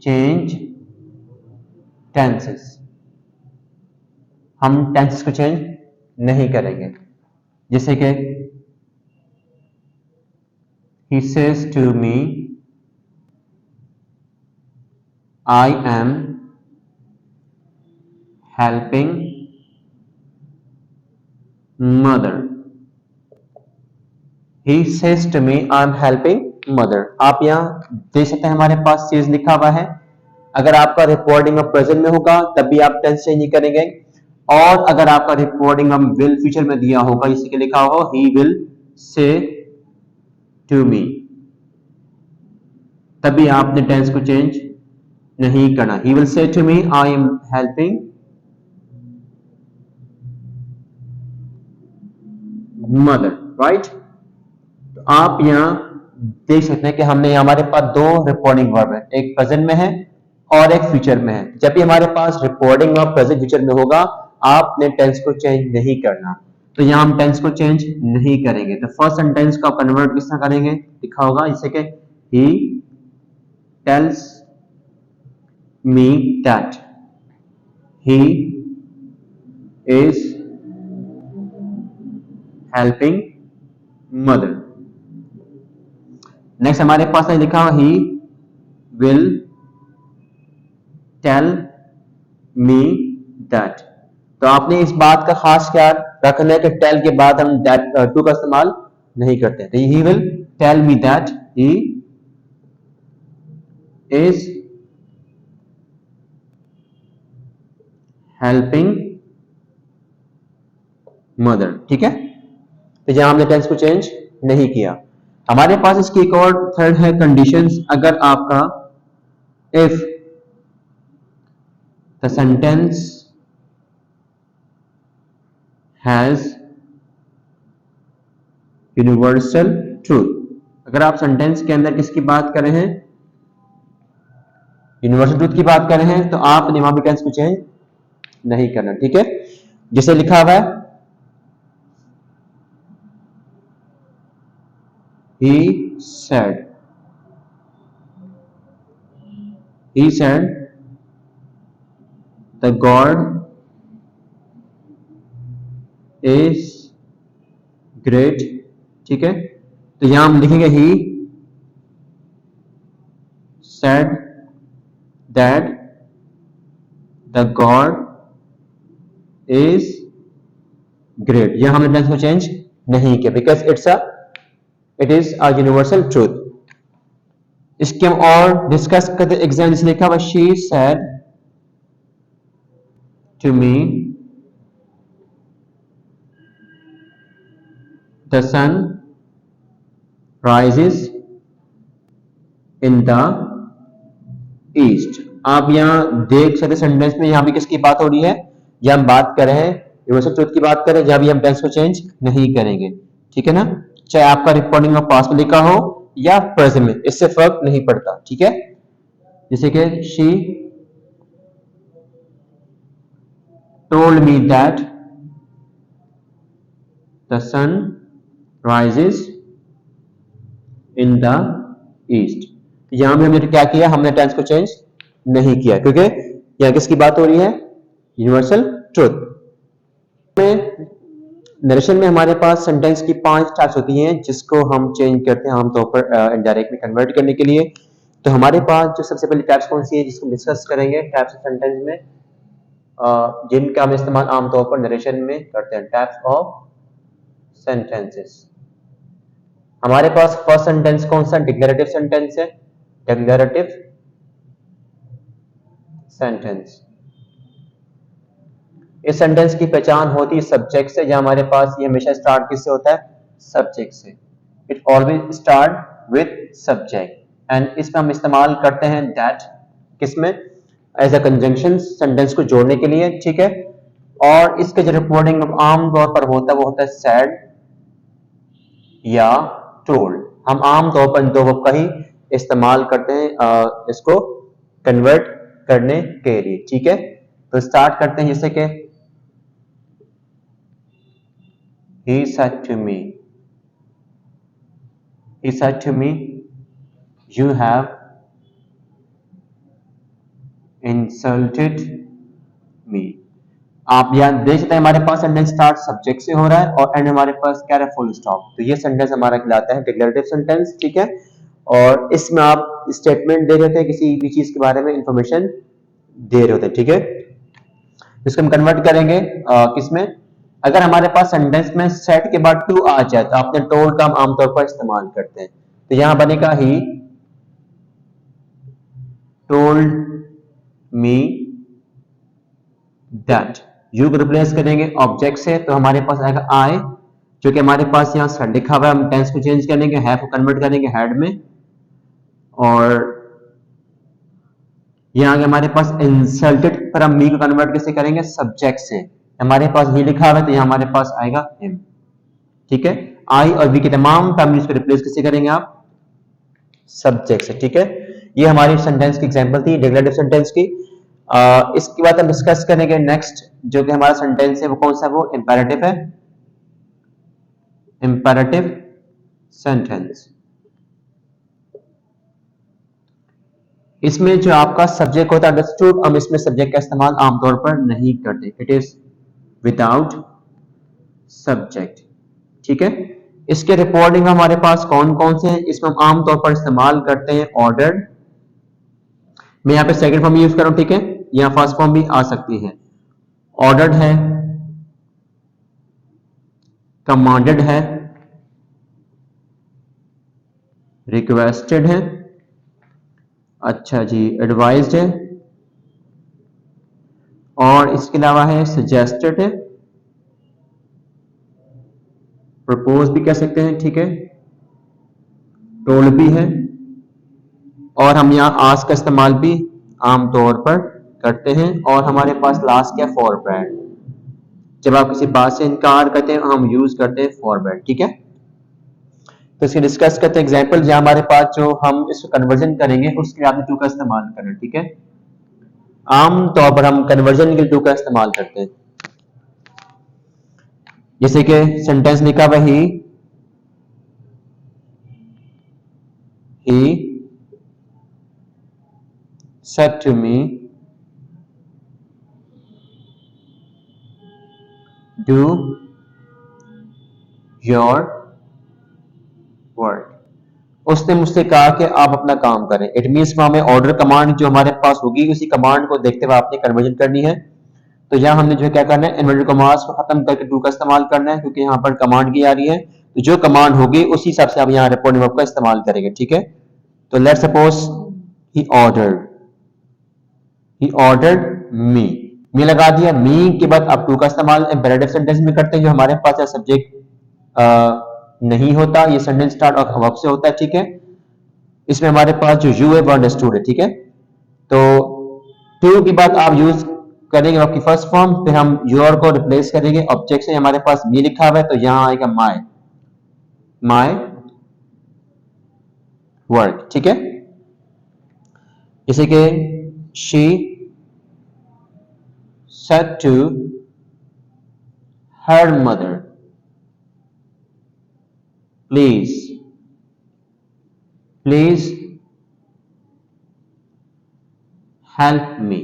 चेंज टेंसेस, हम टेंसेस को चेंज नहीं करेंगे। जैसे कि he says to me I am helping mother। he says to me I am helping mother। आप यहाँ देख सकते हैं हमारे पास says लिखा हुआ है। अगर आपका रिपोर्टिंग ऑफ प्रेजेंट में होगा तब भी आप टेंस चेंज नहीं करेंगे, और अगर आपका रिपोर्टिंग ऑफ विल फ्यूचर में दिया होगा, इसी के लिखा हो ही विल से टू मी, तभी आपने टेंस को चेंज नहीं करना। He will say to me I am helping mother, right. तो आप यहाँ देख सकते हैं कि हमने हमारे पास दो रिपोर्टिंग वर्ब है, एक प्रेजेंट में है और एक फ्यूचर में है। जब भी हमारे पास रिपोर्टिंग वर्ब प्रेजेंट फ्यूचर में होगा, आपने टेंस को चेंज नहीं करना। तो यहाँ हम टेंस को चेंज नहीं करेंगे। तो फर्स्ट सेंटेंस का कन्वर्ट किस तरह करेंगे, लिखा होगा जैसे कि he tells me that he is helping mother. Next हमारे पास है लिखा हुआ he will tell me that. तो आपने इस बात का खास ख्याल रखना है कि टेल के बाद हम दैट टू का इस्तेमाल नहीं करते। तो he will tell me that he is helping mother, ठीक है। तो यहां हमने टेंस को चेंज नहीं किया। हमारे पास इसकी एक और थर्ड है कंडीशंस। अगर आपका if the sentence has universal truth, अगर आप सेंटेंस के अंदर किसकी बात कर रहे हैं, यूनिवर्सल ट्रूथ की बात कर रहे हैं, तो आपने वहां भी टेंस को चेंज नहीं करना, ठीक है। जैसे लिखा हुआ है he said the God is great, ठीक है। तो यहां हम लिखेंगे he said that the God is great। यहां हमने टेंस को चेंज नहीं किया because it is a universal truth. इसके हम और डिस्कस करते एग्जाम जैसे लिखा हुआ she said to me the sun rises in the east. आप यहां देख सकते सेंटेंस में यहां भी किसकी बात हो रही है, यहां हम बात कर रहे हैं यूनिवर्सल ट्रूथ की बात करें, जहां भी हम टेंस को चेंज नहीं करेंगे, ठीक है ना। चाहे आपका रिपोर्टिंग ऑफ पास्ट में लिखा हो या प्रेजेंट में, इससे फर्क नहीं पड़ता, ठीक है। जैसे कि she told me that the sun rises in the east. यहां भी हमने क्या किया, हमने टेंस को चेंज नहीं किया क्योंकि यहां किसकी बात हो रही है, यूनिवर्सल ट्रूथ। में नरेशन में हमारे पास सेंटेंस की 5 टाइप्स होती हैं जिसको हम चेंज करते हैं आमतौर पर इनडायरेक्ट में कन्वर्ट करने के लिए। तो हमारे पास जो सबसे पहली टाइप्स कौन सी है जिसको डिस्कस करेंगे टाइप्स ऑफ सेंटेंस में, जिनका हम इस्तेमाल आमतौर पर नरेशन में करते हैं, टाइप्स ऑफ सेंटेंसेस। हमारे पास फर्स्ट सेंटेंस कौन सा, डिक्लेरेटिव सेंटेंस है। डिक्लेरेटिव सेंटेंस, इस सेंटेंस की पहचान होती है सब्जेक्ट से, जहां हमारे पास ये हमेशा स्टार्ट किससे होता है, सब्जेक्ट से। It always start with subject and इसमें हम इस्तेमाल करते हैं दैट किसमें, एज अ कंजंक्शन सेंटेंस को जोड़ने के लिए, ठीक है। और इसके जो रिपोर्टिंग आमतौर पर होता है वो होता है सैड या टोल्ड। हम आमतौर पर दो वर्ब का ही इस्तेमाल करते हैं इसको कन्वर्ट करने के लिए, ठीक है। तो स्टार्ट करते हैं जैसे कि he said to me you have insulted me। आप यहाँ देख सकते हैं हमारे पास सेंटेंस स्टार्ट सब्जेक्ट से हो रहा है और एंड हमारे पास क्या है, फुल स्टॉप। तो ये सेंटेंस हमारा कहलाता है डिक्लेरेटिव सेंटेंस, ठीक है। और इसमें आप स्टेटमेंट दे रहे थे, किसी भी चीज के बारे में इंफॉर्मेशन दे रहे होते हैं, ठीक है। इसको हम कन्वर्ट करेंगे किसमें, अगर हमारे पास सेंटेंस में सेट के बाद टू आ जाए तो आपने टोल्ड का हम आमतौर पर इस्तेमाल करते हैं। तो यहां बनेगा he told me that. You को रिप्लेस करेंगे ऑब्जेक्ट से तो हमारे पास आएगा आई, जो कि हमारे पास यहाँ सेट लिखा हुआ है। हम टेंस को चेंज करेंगे, हैव को कन्वर्ट करेंगे हैड में, और यहाँ आगे हमारे पास इंसल्टेड पर हम मी को कन्वर्ट कैसे करेंगे, सब्जेक्ट से। हमारे पास ही लिखा हुआ है तो यहाँ हमारे पास आएगा हिम, ठीक है। आई और वी के तमाम फैमिलीज को रिप्लेस कैसे करेंगे आप, सब्जेक्ट से, ठीक है। ये हमारी सेंटेंस की एग्जांपल थी डिक्लेरेटिव सेंटेंस की। इसके बाद हम डिस्कस करेंगे नेक्स्ट जो कि हमारा सेंटेंस है वो कौन सा, वो इंपेरेटिव है, इंपेरेटिव सेंटेंस। इसमें जो आपका सब्जेक्ट होता है अंडरस्टूड, हम इसमें सब्जेक्ट का इस्तेमाल आमतौर पर नहीं करते, इट इज विदाउट सब्जेक्ट, ठीक है। इसके रिपोर्टिंग हमारे पास कौन कौन से हैं, इसमें हम आमतौर पर इस्तेमाल करते हैं ऑर्डर्ड। मैं यहाँ पे सेकंड फॉर्म यूज कर रहा हूं, ठीक है। यहाँ फर्स्ट फॉर्म भी आ सकती है। ऑर्डर्ड है, कमांडेड है, रिक्वेस्टेड है, अच्छा जी एडवाइज्ड है, और इसके अलावा है सजेस्टेड है, प्रपोज भी कह सकते हैं, ठीक है, टोल्ड भी है, और हम यहाँ आस्क का इस्तेमाल भी आमतौर पर करते हैं। और हमारे पास लास्ट क्या, फॉरवर्ड। जब आप किसी बात से इनकार करते हैं हम यूज करते हैं फॉरवर्ड, ठीक है। तो इसके डिस्कस करते हैं एग्जांपल जहां हमारे पास जो हम इसको कन्वर्जन करेंगे उसके लिए आपने टू का इस्तेमाल करना, ठीक है। आमतौर पर हम कन्वर्जन के लिए टू का इस्तेमाल करते हैं, जैसे कि सेंटेंस लिखा हुआ he said to me do your work। उसने मुझसे कहा कि आप अपना काम करें। इट मीन्स हमें ऑर्डर कमांड जो हमारे पास होगी उसी कमांड को देखते हुए आपने कन्वर्जन करनी है। तो यहाँ हमने जो क्या करना है, इन्वर्टेड कॉमास को खत्म करके टू का इस्तेमाल करना है, क्योंकि यहाँ पर कमांड की आ रही है। तो जो कमांड होगी उसी हिसाब से आप यहाँ रिपोर्टिंग वर्ब का इस्तेमाल करेंगे, ठीक है। तो लेट्स सपोज ही ऑर्डर्ड मी लगा दिया। मी के बाद अब टू का इस्तेमाल इंपेरेटिव सेंटेंस में करते हैं जो हमारे पास सब्जेक्ट नहीं होता, ये सेंटेंस स्टार्ट और वर्ब से होता है, ठीक है। इसमें हमारे पास जो यू है वो अंडरस्टूड है, ठीक है। तो टू के बाद आप यूज करेंगे आपकी फर्स्ट फॉर्म, फिर हम योर को रिप्लेस करेंगे ऑब्जेक्ट से। हमारे पास मी लिखा हुआ है तो यहां आएगा माय वर्क, ठीक है। जैसे कि she said to her mother please help me।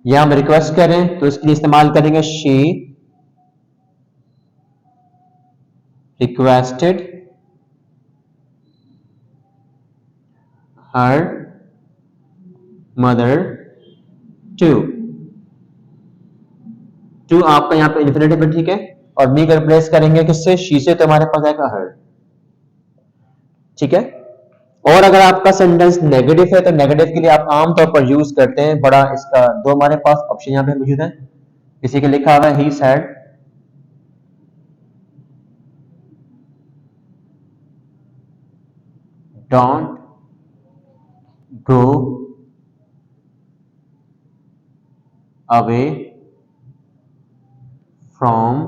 यहां हम रिक्वेस्ट करें तो इसके लिए इस्तेमाल करेंगे she requested her mother to आपका यहाँ पे इन्फिनेटिव है, ठीक है। और मी का रिप्लेस करेंगे किससे, शी से, तो हमारे पास आएगा हर, ठीक है। और अगर आपका सेंटेंस नेगेटिव है तो नेगेटिव के लिए आप आमतौर पर यूज करते हैं बड़ा इसका दो हमारे पास ऑप्शन यहाँ पे मौजूद है। किसी के लिखा हुआ है he said don't go away from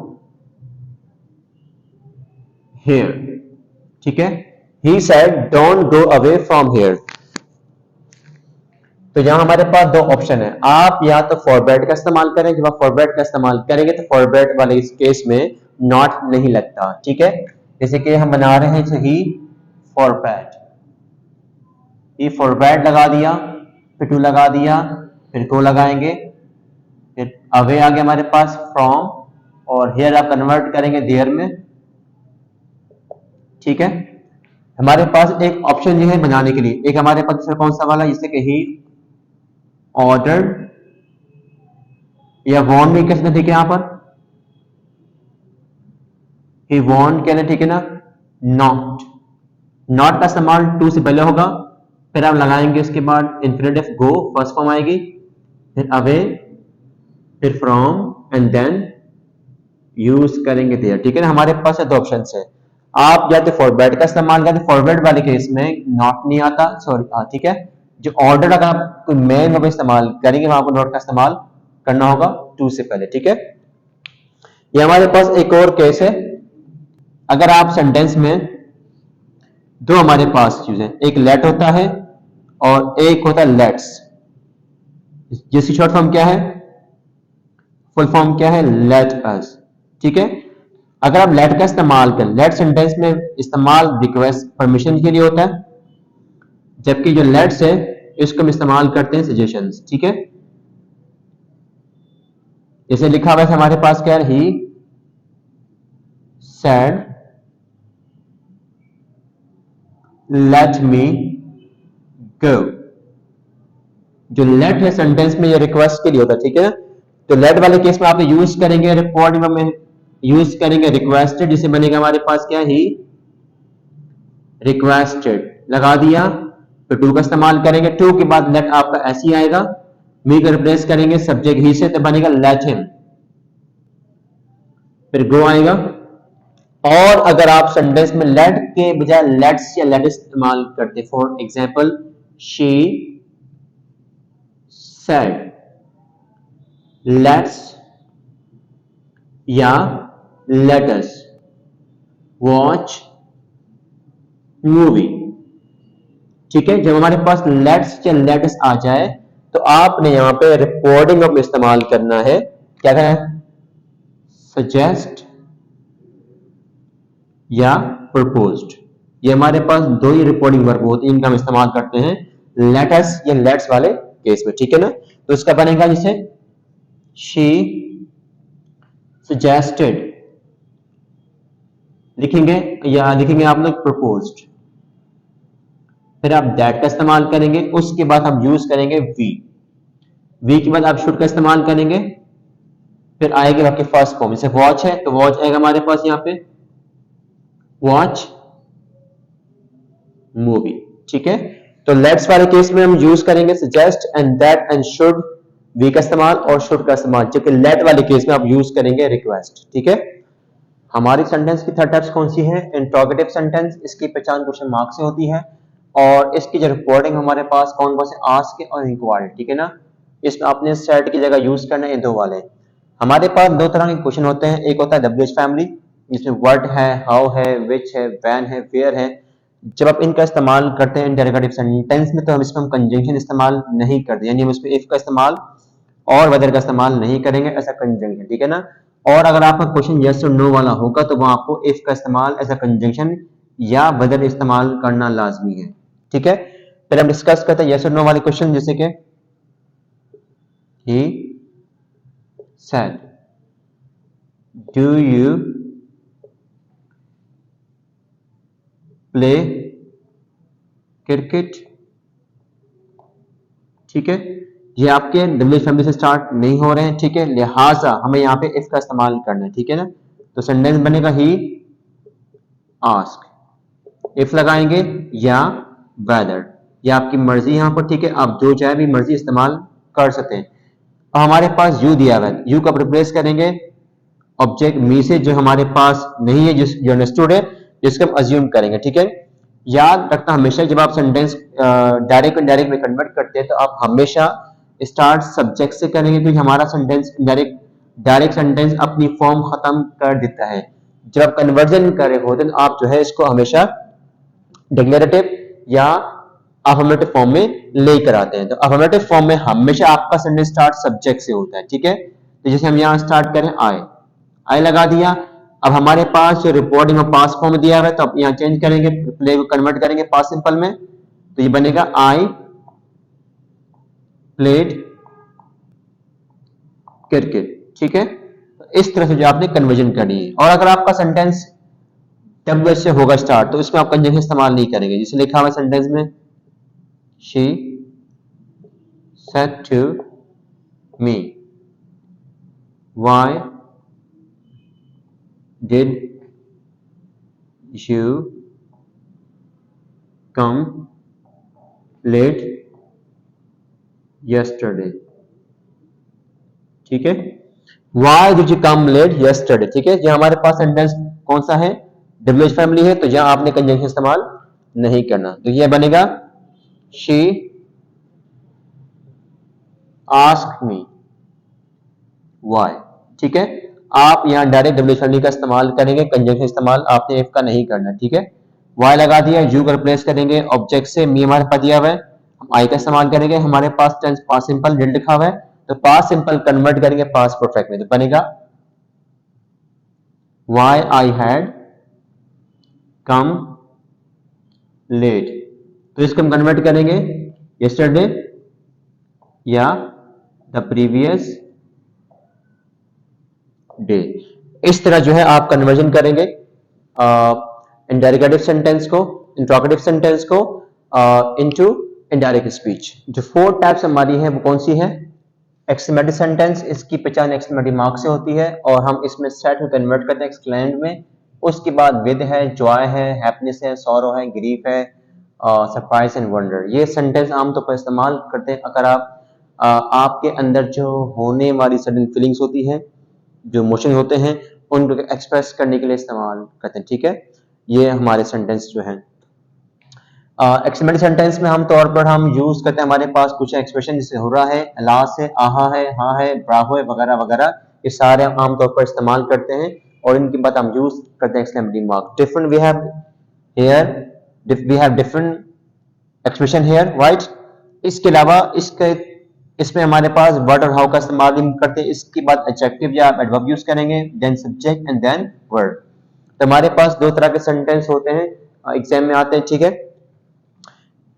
here, ठीक है। He said don't go away from here. तो यहां हमारे पास दो ऑप्शन है, आप या तो फॉरवर्ड का इस्तेमाल करें। जब आप फॉरवर्ड का इस्तेमाल करेंगे तो फॉरवर्ड वाले इस केस में नॉट नहीं लगता, ठीक है। जैसे कि हम बना रहे हैं ही फॉरवर्ड लगा दिया, फिर टू लगा दिया, फिर को लगाएंगे, फिर अवे आ गया हमारे पास फ्रॉम, और हियर आप कन्वर्ट करेंगे देयर में, ठीक है। हमारे पास एक ऑप्शन ये है बनाने के लिए, एक हमारे पास दूसरा कौन सा वाला, जिससे कि ही ऑर्डर या वॉन भी कैसे, ठीक है, यहां पर ही वॉन कहना, ठीक है ना। नॉट, नॉट का इस्तेमाल टू से पहले होगा, फिर आप लगाएंगे उसके बाद इंफिनिटिव गो, फर्स्ट फॉर्म आएगी, फिर अवे, फिर फ्रॉम एंड देन यूज करेंगे देयर, ठीक है ना। हमारे पास दो ऑप्शन है, आप या तो फॉरवर्ड का इस्तेमाल करते, फॉरवर्ड वाले केस में नॉट नहीं आता, सॉरी, ठीक है। जो ऑर्डर अगर आप कोई मेन में इस्तेमाल करेंगे वहां पर नॉट का इस्तेमाल करना होगा टू से पहले, ठीक है। ये हमारे पास एक और केस है, अगर आप सेंटेंस में दो हमारे पास चीजें, एक लेट होता है और एक होता है लेट्स, जिसकी शॉर्ट फॉर्म क्या है, फुल फॉर्म क्या है, लेट अस, ठीक है। अगर आप लेट का इस्तेमाल करें, लेट सेंटेंस में इस्तेमाल रिक्वेस्ट परमिशन के लिए होता है, जबकि जो लेट्स है इसको हम इस्तेमाल करते हैं सजेशंस, ठीक है। जैसे लिखा हुआ है हमारे पास क्या है, ही सेड लेट मी गो, जो लेट है सेंटेंस में ये रिक्वेस्ट के लिए होता है, ठीक है ना। तो लेट वाले केस में आप यूज करेंगे रिपोर्टिंग में, यूज करेंगे रिक्वेस्टेड, जिसे बनेगा हमारे पास क्या, ही रिक्वेस्टेड लगा दिया, तो टू का इस्तेमाल करेंगे, टू के बाद लेट आपका ऐसे ही आएगा, मी को रिप्लेस करेंगे सब्जेक्ट ही से, तो बनेगा लेट हिम, फिर गो आएगा। और अगर आप सेंटेंस में लेट के बजाय लेट्स या लेट इस्तेमाल करते, for example she said let's या लेट अस वॉच मूवी, ठीक है। जब हमारे पास लेट्स या लेट्स आ जाए तो आपने यहां पे रिपोर्टिंग में इस्तेमाल करना है, क्या करना है, सजेस्ट या प्रपोज्ड, ये हमारे पास दो ही रिपोर्टिंग वर्ब होती है, इनका हम इस्तेमाल करते हैं लेटस या लेट्स वाले केस में, ठीक है ना। तो इसका बनेगा जिसे शी सजेस्टेड लिखेंगे, या लिखेंगे आप लोग प्रपोज्ड, फिर आप दैट का इस्तेमाल करेंगे, उसके बाद हम यूज करेंगे वी के बाद आप शुड का इस्तेमाल करेंगे, फिर आएगी आपके फर्स्ट फॉर्म, जैसे वॉच है तो वॉच आएगा हमारे पास यहाँ पे वॉच मूवी, ठीक है। तो लेट्स वाले केस में हम यूज करेंगे suggest and that and should, we का इस्तेमाल और शुड का इस्तेमाल, जबकि लेट वाले केस में आप यूज करेंगे रिक्वेस्ट, ठीक है। हमारी सेंटेंस की थर्ड टाइप्स कौन सी है, इंट्रोगेटिव सेंटेंस, इसकी पहचान क्वेश्चन मार्क से होती है, और इसकी जो रिपोर्टिंग हमारे पास कौन कौन से आस्क और इंक्वायरी, ठीक है ना। इसमें आपने सेट की जगह यूज करना है दो वाले। हमारे पास दो तरह के क्वेश्चन होते हैं, एक होता है WH फैमिली, जिसमें व्हाट है, हाउ है, विच है, व्हेन है, वेयर है। जब आप इनका इस्तेमाल करते हैं इंटरोगेटिव सेंटेंस में, तो हम इसमें कंजंक्शन इस्तेमाल नहीं करते, यानी हम इसमें इफ का इस्तेमाल और वेदर का इस्तेमाल नहीं करेंगे, ऐसा कंजंक्शन, ठीक है ना। और अगर आपका क्वेश्चन यस और नो वाला होगा तो वहां आपको इफ का इस्तेमाल ऐसा कंजंक्शन या वेदर इस्तेमाल करना लाजमी है, ठीक है। फिर हम डिस्कस करते हैं यस और नो वाले क्वेश्चन, जैसे कि he said do you play cricket, ठीक है। ये आपके WH फैमिली से स्टार्ट नहीं हो रहे हैं, ठीक है, लिहाजा हमें यहाँ पे इफ का इस्तेमाल करना है, ठीक है ना। तो सेंटेंस बनेगा ही आस्क, इफ लगाएंगे या वेदर, ये आपकी मर्जी यहाँ पर, ठीक है, आप जो चाहे भी मर्जी इस्तेमाल कर सकते हैं। अब हमारे पास यू दिया हुआ है, यू का रिप्लेस करेंगे ऑब्जेक्ट मी से जो हमारे पास नहीं है, जो अंडरस्टूड है, जिसको हम अज्यूम करेंगे, ठीक है। याद रखना हमेशा जब आप सेंटेंस डायरेक्ट इनडायरेक्ट में कन्वर्ट करते हैं तो आप हमेशा स्टार्ट सब्जेक्ट से करेंगे, क्योंकि हमारा सेंटेंस डायरेक्ट सेंटेंस अपनी फॉर्म खत्म कर देता है। जब आप कन्वर्जन कर रहे होते हैं तो आप जो है इसको हमेशा डिक्लेरेटिव या अफर्मेटिव फॉर्म में लेकर आते हैं। तो अफर्मेटिव फॉर्म में हमेशा आपका सेंटेंस स्टार्ट सब्जेक्ट से होता है, ठीक है। तो जैसे हम यहाँ स्टार्ट करें आई लगा दिया, अब हमारे पास जो रिपोर्टिंग और पास्ट फॉर्म दिया हुआ है, तो अब यहाँ चेंज करेंगे, प्ले को कन्वर्ट करेंगे पास्ट सिंपल में, तो ये बनेगा आई प्लेड क्रिकेट, ठीक है। तो इस तरह से जो आपने कन्वर्जन करनी है। और अगर आपका सेंटेंस WH से होगा स्टार्ट, तो इसमें आप कंजंक्शन इस्तेमाल नहीं करेंगे। जिसे लिखा हुआ सेंटेंस में, she said to me, why did you come late yesterday, ठीक है। Why did you come late yesterday, ठीक है। जहां हमारे पास सेंटेंस कौन सा है, WH फैमिली है, तो जहां आपने कंजंक्शन इस्तेमाल नहीं करना। तो यह बनेगा she asked me why, ठीक है। आप यहां डायरेक्ट WH फैमिली का इस्तेमाल करेंगे, कंजंक्शन इस्तेमाल आपने if का नहीं करना, ठीक है। why लगा दिया, you का रिप्लेस करेंगे ऑब्जेक्ट से, me हमारे पास दिया हुआ है, हम I का इस्तेमाल करेंगे। हमारे पास टेंस पास्ट सिंपल डिड लिखा हुआ है, तो पास्ट सिंपल कन्वर्ट करेंगे पास्ट परफेक्ट में, तो बनेगा why I had come late। तो इसको हम कन्वर्ट करेंगे yesterday या the previous day। इस तरह जो है आप कन्वर्जन करेंगे इंडायरेक्टिव सेंटेंस को, इंट्रोगेटिव सेंटेंस को इनटू इनडायरेक्ट स्पीच। जो 4 टाइप्स हमारी है वो कौन सी है, एक्सक्लेमेटरी सेंटेंस, इसकी पहचान एक्सक्लेमेटरी मार्क से होती है, और हम इसमें सेट को कन्वर्ट करते हैं एक्सक्लेमेंट में। उसके बाद विद है, जॉय है, हैप्पीनेस है, सॉरो है, ग्रीफ है, सरप्राइज एंड वंडर। ये सेंटेंस आमतौर पर इस्तेमाल करते हैं अगर आप आपके अंदर जो होने वाली सडन फीलिंग्स होती है, जो इमोशन होते हैं, उनको एक्सप्रेस करने के लिए इस्तेमाल करते हैं, ठीक है। ये हमारे सेंटेंस जो हैं। एक्सक्लेमेटरी सेंटेंस में हम तौर पर हम यूज करते हैं, हमारे पास कुछ एक्सप्रेशन जैसे हो रहा है, अलास है, आहा है, हाँ है, ब्रावो है, वगैरह वगैरह, ये सारे हम आमतौर पर इस्तेमाल करते हैं और इनके बाद हम यूज करते हैं exclamatory mark. Different we have here, we have different expression here, right. इसके अलावा इसमें हमारे पास वर्ड और हाउ का इस्तेमाल करते हैं। इसके बाद एडजेक्टिव या एडवर्ब यूज करेंगे, then subject and then word. तो हमारे पास 2 तरह के सेंटेंस होते हैं, एग्जाम में आते हैं, ठीक है।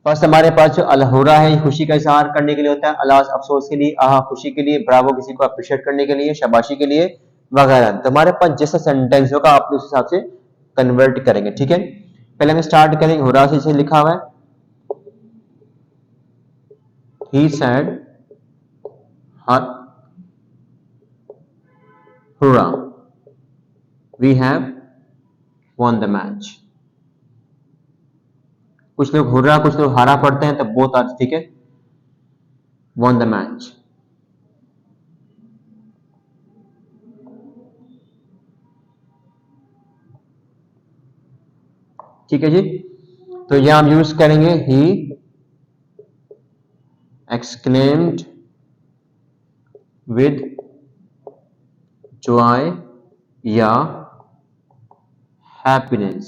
फर्स्ट हमारे पास जो अलहुरा है, खुशी का इजहार करने के लिए होता है, अलास अफसोस के लिए, आहा खुशी के लिए, ब्रावो किसी को अप्रिशिएट करने के लिए, शाबाशी के लिए, वगैरह। तो हमारे पास जैसा सेंटेंस होगा आप उस हिसाब से कन्वर्ट करेंगे, ठीक है। पहले हम स्टार्ट करेंगे, हुरा से लिखा हुआ है, he said hurrah, we have won the match। कुछ लोग हुर्रा, कुछ लोग हारा पढ़ते हैं, तब बोथ आर, ठीक है, won the match। ठीक है जी। तो यहां हम यूज करेंगे he exclaimed with joy या happiness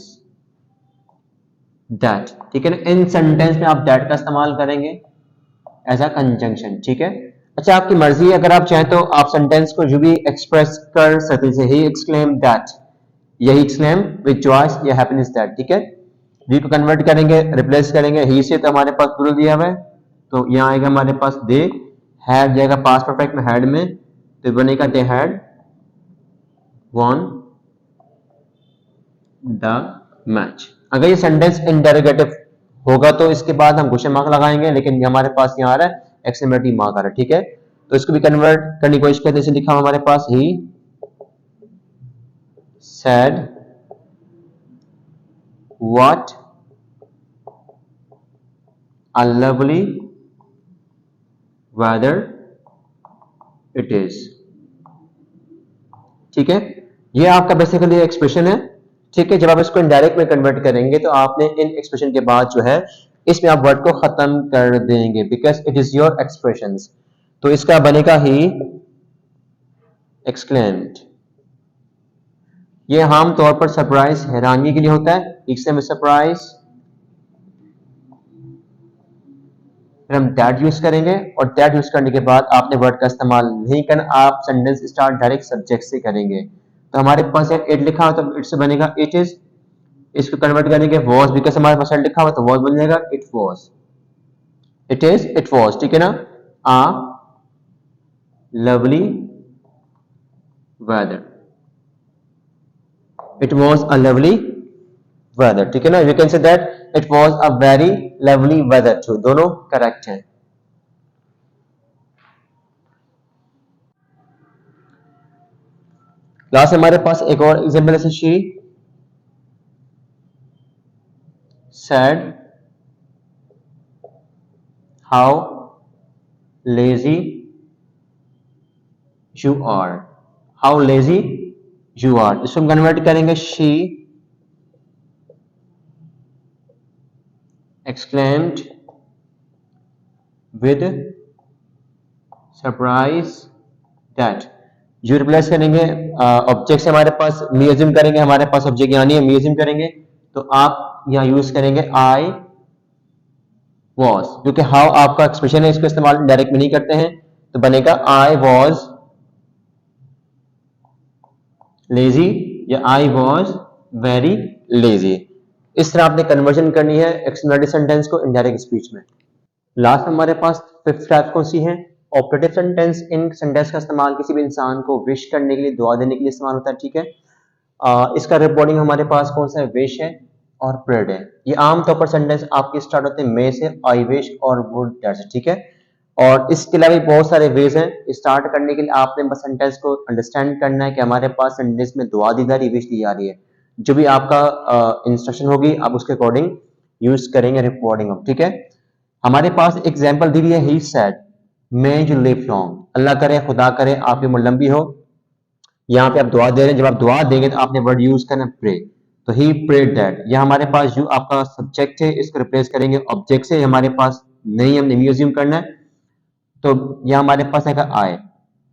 that, ठीक है ना। इन सेंटेंस में आप that का इस्तेमाल करेंगे एज अ कंजंक्शन, ठीक है। अच्छा, आपकी मर्जी है, अगर आप चाहें तो आप सेंटेंस को जो भी एक्सप्रेस कर सकते हैं, he exclaimed that, यही exclaim with joy या happiness that, ठीक है। वी को कन्वर्ट करेंगे, रिप्लेस करेंगे he से, तो हमारे पास प्लूरल दिया हुआ है, तो यहाँ आएगा हमारे पास दे, हैड जाएगा पास्ट परफेक्ट में हैड में, तो बनेगा they had won the match. अगर ये सेंटेंस इंटरोगेटिव होगा तो इसके बाद हम क्वेश्चन मार्क लगाएंगे, लेकिन हमारे पास यहाँ आ रहा है एक्सक्लेमेटरी मार्क आ रहा है, ठीक है। तो इसको भी कन्वर्ट करने की कोशिश करते हैं। लिखा हमारे पास ही said what a lovely weather it is, ठीक है। ये आपका बेसिकली एक्सप्रेशन है, ठीक है। जब आप इसको इनडायरेक्ट में कन्वर्ट करेंगे तो आपने इन एक्सप्रेशन के बाद जो है इसमें आप वर्ड को खत्म कर देंगे, because it is your expressions. तो इसका बनेगा ही एक्सक्लेम्ड। ये आम तौर पर सरप्राइज, हैरानी के लिए होता है, एक्सक्लेम सरप्राइज। फिर हम दैट यूज करेंगे, और दैट यूज करने के बाद आपने वर्ड का इस्तेमाल नहीं करना, आप सेंटेंस स्टार्ट डायरेक्ट सब्जेक्ट से करेंगे। तो हमारे पास इट लिखा हो तो इट से बनेगा इट इज, इसको कन्वर्ट करेंगे वॉज, बिकॉज हमारे पास लिखा हुआ तो वॉज बन जाएगा it was, it is, it was, ठीक है ना। आ lovely weather. It was a lovely weather. ठीक है ना, you can say that it was a very lovely weather too. दोनों करेक्ट हैं. लास्ट हमारे पास एक और एग्जाम्पल है. She said how lazy you are. How lazy you are. इसको हम कन्वर्ट करेंगे. She exclaimed with surprise that. जो रिप्लेस करेंगे ऑब्जेक्ट से हमारे पास म्यूजियम करेंगे. हमारे पास ऑब्जेक्ट यानी है म्यूजियम करेंगे तो आप यहाँ यूज करेंगे आई वॉज, क्योंकि हाउ आपका एक्सप्रेशन है, इसको इस्तेमाल डायरेक्ट में नहीं करते हैं. तो बनेगा आई वॉज लेजी या आई वॉज वेरी लेजी. इस तरह आपने कन्वर्जन करनी है एक्सप्लेनेटरी सेंटेंस को इनडायरेक्ट स्पीच में. लास्ट हमारे पास फिफ्थ टाइप कौन सी है? Operative sentence. इन सेंटेंस का इस्तेमाल किसी भी इंसान को विश करने के लिए, दुआ देने के लिए इस्तेमाल होता है. ठीक है, इसका रिपोर्टिंग हमारे पास कौन सा है? विश है और प्रेड है. ये आमतौर पर सेंटेंस आपके स्टार्ट होते हैं मे से, आई विश और वुड दैट से. ठीक है, और इसके अलावा बहुत सारे वेज हैं. स्टार्ट करने के लिए आपने बस सेंटेंस को अंडरस्टैंड करना है कि हमारे पास सेंटेंस में दुआ दी जा रही है, विश दी जा रही है. जो भी आपका इंस्ट्रक्शन होगी आप उसके अकॉर्डिंग यूज करेंगे रिपोर्टिंग. ठीक है, हमारे पास एग्जाम्पल दी हुई है. He said may you live long. अल्लाह करे, खुदा करे आपकी उम्र लंबी हो. यहाँ पे आप दुआ दे रहे हैं. जब आप दुआ देंगे तो आपने वर्ड यूज करना प्रे. तो ही प्रेड दैट. यह हमारे पास जो आपका सब्जेक्ट है इसको रिप्लेस करेंगे ऑब्जेक्ट से. हमारे पास नहीं, हमने म्यूजियम करना है तो यह हमारे पास आएगा आए.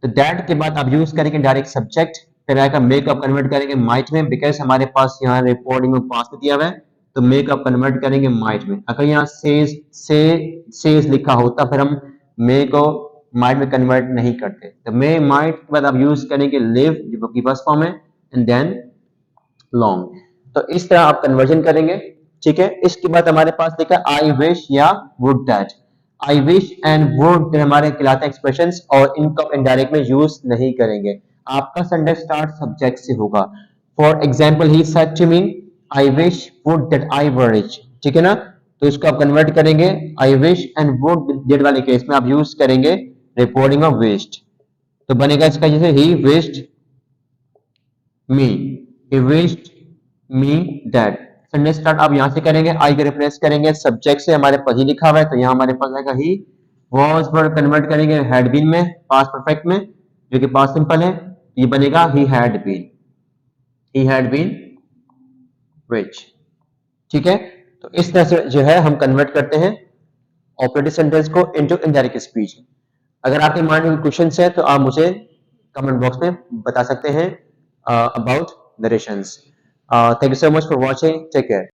तो दैट के बाद आप यूज करेंगे डायरेक्ट सब्जेक्ट. फिर आएगा मेकअप, कन्वर्ट करेंगे माइट में, बिकॉज हमारे पास यहाँ रिपोर्टिंग में पास में दिया हुआ है तो मेकअप कन्वर्ट करेंगे माइट में. अगर यहाँ सेज लिखा होता फिर हम मे को माइट में कन्वर्ट नहीं करते. तो मे माइट के बाद आप यूज करेंगे लिव जो की फर्स्ट फॉर्म है एंड देन लॉन्ग. तो इस तरह आप कन्वर्जन करेंगे. ठीक है, इसके बाद हमारे पास लिखा आई विश या would that. I wish and would हमारे कहलाते हैं एक्सप्रेशंस और इनको इनडायरेक्ट में यूज नहीं करेंगे. आपका सेंटेंस स्टार्ट सब्जेक्ट से होगा. For example he said to me I wish would that I were rich. ठीक है ना, तो इसको आप कन्वर्ट करेंगे I wish and would that वाले केस में आप यूज करेंगे रिपोर्टिंग ऑफ विश्ड. तो बनेगा इसका जैसे he wished me, he wished me that. Sentence start आप यहां से करेंगे. आई को रिप्लेस करेंगे सब्जेक्ट से. हमारे पास ही लिखा हुआ है तो यहाँ हमारे पास आएगा ही वॉज पर कन्वर्ट करेंगे हैड बीन में, पास्ट परफेक्ट में जो कि पास्ट सिंपल है. ये बनेगा he had been, he had been rich. ठीक है, तो इस तरह से जो है हम कन्वर्ट करते हैं ऑपरेटिव सेंटेंस को इनटू इनडायरेक्ट स्पीच. अगर आपके माइंड में क्वेश्चंस है तो आप मुझे कमेंट बॉक्स में बता सकते हैं about narrations. Thank you so much for watching. Take care.